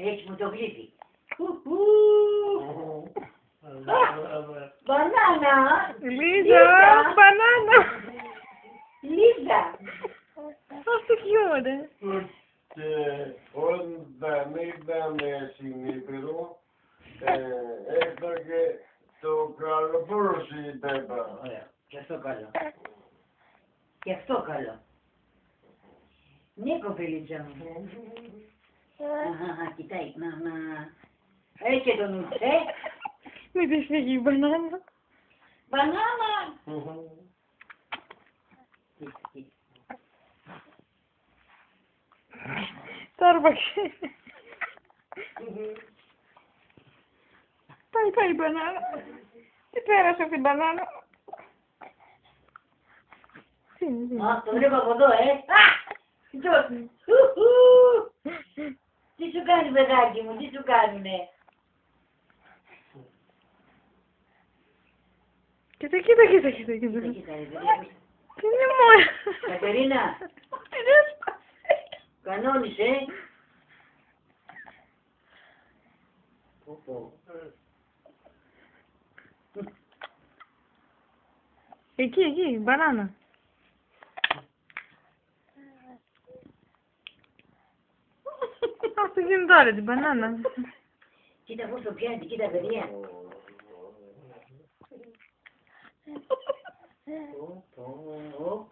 Έτσι μου το βλέπει. Μπανάνα. Λίζα, μπανάνα. Λίζα. Αυτό χιόνε. Και όταν ήταν συνήθιρο, έφταγε το καλοπρόσι η Πέπα. Ωραία. Και αυτό καλό. Και αυτό καλό. Ναι, κοπελίτσα μου. Αχα, κοιτάει. Να. Έχει και το νου, Μην της φύγει η μπανάνα. Μπανάνα. Το άρπαξε. Πάει η μπανάνα. Τι πέρασε από την μπανάνα. Α, το βλέπω από εδώ, Τι σου κάνει, παιδάκι μου, τι σου κάνουνε. Κοίτα. Κοίτα, Τι είναι μόνο. Κατερίνα, Τι έσπασε. κανόνισε. Εκεί, μπανάνα. Αυτό γίνει τώρα την μπανάνα. Κοίτα πώς το πιάνει, κοίτα παιδιά. Ω,